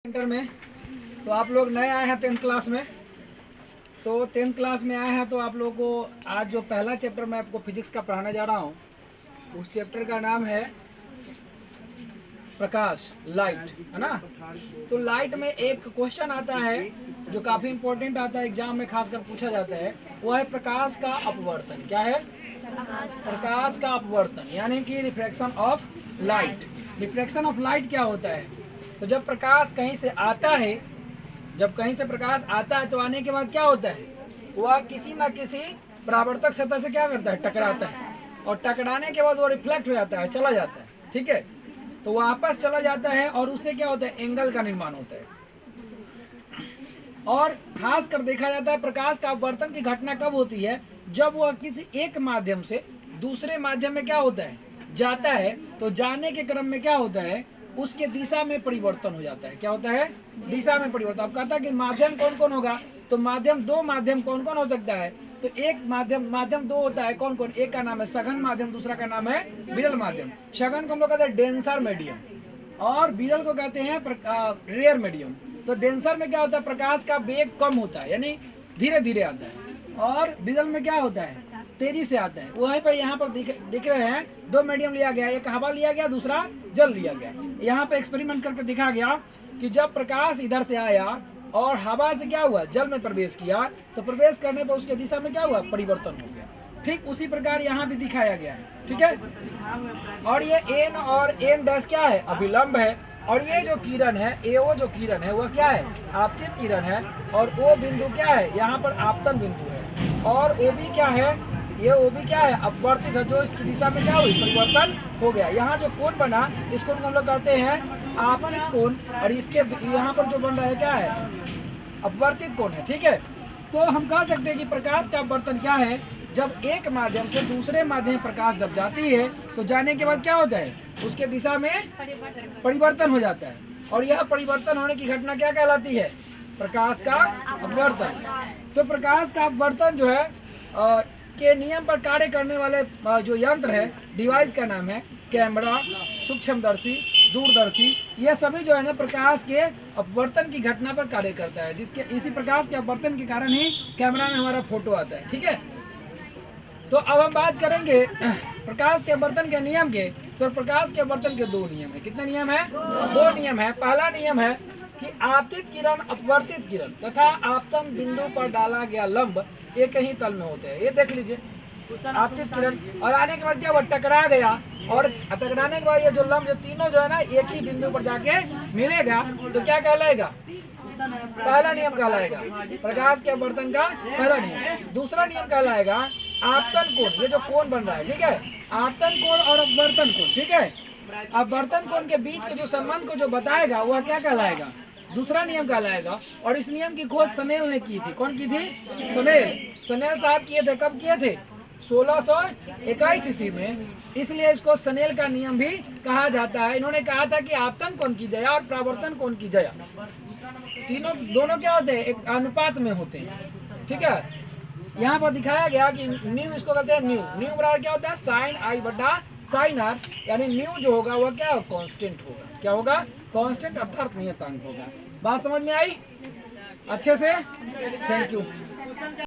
Centre में। तो आप लोग नए आए हैं 10th क्लास में, तो 10th क्लास में आए हैं तो आप लोगों को आज जो पहला चैप्टर मैं आपको फिजिक्स का पढ़ाने जा रहा हूँ, उस चैप्टर का नाम है प्रकाश, लाइट, है ना। तो लाइट में एक क्वेश्चन आता है जो काफ़ी इंपॉर्टेंट आता है, एग्जाम में खासकर पूछा जाता है, वो है प्रकाश का अपवर्तन। क्या है? प्रकाश का अपवर्तन, यानी कि refraction of light. Refraction of light क्या होता है? तो जब प्रकाश कहीं से आता है, तो आने के बाद क्या होता है, वह किसी न किसी परावर्तक सतह से क्या करता है, टकराता है, और टकराने के बाद वो रिफ्लेक्ट हो जाता है, चला जाता है, ठीक है। तो वापस चला जाता है और उससे क्या होता है, एंगल का निर्माण होता है। और खास कर देखा जाता है प्रकाश का अपवर्तन की घटना कब होती है, जब वह किसी एक माध्यम से दूसरे माध्यम में क्या होता है, जाता है। तो जाने के क्रम में क्या होता है, उसके दिशा में परिवर्तन हो जाता है। क्या होता है? दिशा में परिवर्तन। अब कहता है कि माध्यम कौन कौन होगा, तो दो माध्यम कौन कौन हो सकता है, तो एक माध्यम दो होता है। कौन कौन? एक का नाम है सघन माध्यम, दूसरा का नाम है विरल माध्यम। सघन को हम लोग कहते हैं डेंसर मीडियम, और विरल को कहते हैं रेयर मीडियम। तो डेंसर में क्या होता है, प्रकाश का वेग कम होता है, यानी धीरे धीरे आता है, और विरल में क्या होता है, तेजी से आता है। वहीं पर यहाँ पर दिख रहे हैं दो मीडियम लिया गया, एक हवा लिया गया, दूसरा जल लिया गया। यहाँ पे एक्सपेरिमेंट करके दिखा गया कि जब प्रकाश इधर से आया और हवा से क्या हुआ, जल में प्रवेश किया, तो प्रवेश करने पर उसके दिशा में क्या हुआ, परिवर्तन हो गया। ठीक उसी प्रकार यहाँ भी दिखाया गया है, ठीक है। और ये एन और एन डैश क्या है, अभिलंब है। और ये जो किरण है, एओ जो किरण है, वह क्या है, आपतित किरण है। और ओ बिंदु क्या है, यहाँ पर आपतन बिंदु है। और ओ भी क्या है, ये ओ भी क्या है, अपवर्तित है, जो इसकी दिशा में क्या हुई, परिवर्तन हो गया। यहाँ जो कोण बना, इस कोण को हम लोग कहते हैं आपतित कोण, और इसके यहाँ पर जो बन रहा है क्या है, अपवर्तित कोण है, ठीक है। तो हम कह सकते हैं कि प्रकाश का अपवर्तन क्या है, जब एक माध्यम से दूसरे माध्यम में प्रकाश जब जाती है, तो जाने के बाद क्या होता है, उसके दिशा में परिवर्तन हो जाता है। और यह परिवर्तन होने की घटना क्या कहलाती है, प्रकाश का अपवर्तन। तो प्रकाश का अपवर्तन जो है के नियम पर कार्य करने वाले जो यंत्र है, डिवाइस का नाम है कैमरा, सूक्ष्मदर्शी, दूरदर्शी। ये सभी जो है ना प्रकाश के अपवर्तन की घटना पर कार्य करता है, जिसके इसी प्रकाश के अपवर्तन के कारण ही कैमरा में हमारा फोटो आता है, ठीक है। तो अब हम बात करेंगे प्रकाश के अपवर्तन के नियम के। तो प्रकाश के अपवर्तन के दो नियम है। कितने नियम है? दो नियम है। पहला नियम है कि आपतित किरण, अपवर्तित किरण तथा आपतन बिंदु पर डाला गया लंब एक ही तल में होते हैं। ये देख लीजिए, आपतित किरण और आने के बाद क्या हुआ, टकरा गया, और टकराने के बाद ये जो लंब, जो तीनों जो है ना एक ही बिंदु पर जाके मिलेगा, तो क्या कहलाएगा, पहला नियम कहलाएगा, प्रकाश के अपवर्तन का पहला नियम। दूसरा नियम कहलाएगा आपतन कोण। ये जो कोण बन रहा है, ठीक है, आपतन कोण और अपवर्तन कोण, ठीक है। अपवर्तन कोण के बीच के जो संबंध को जो बताएगा, वह क्या कहलाएगा, दूसरा नियम कहलाएगा। और इस नियम की खोज सनेल ने की थी। कौन की थी? सनेल साहब किए थे। कब किए थे? 1621 ईस्वी में। इसलिए इसको सनेल का नियम भी कहा जाता है। इन्होंने कहा था कि आपतन कोण की जया और परावर्तन कोण की जया, दोनों क्या होते हैं, एक अनुपात में होते हैं, ठीक है। यहाँ पर दिखाया गया कि न्यू, इसको कहते हैं न्यू बराबर क्या होता है, साइन आई बटा साइन आर, यानी न्यू जो होगा वह क्या कांस्टेंट होगा। क्या होगा? कांस्टेंट, अर्थात नियतांक होगा। बात समझ में आई अच्छे से? Thank you.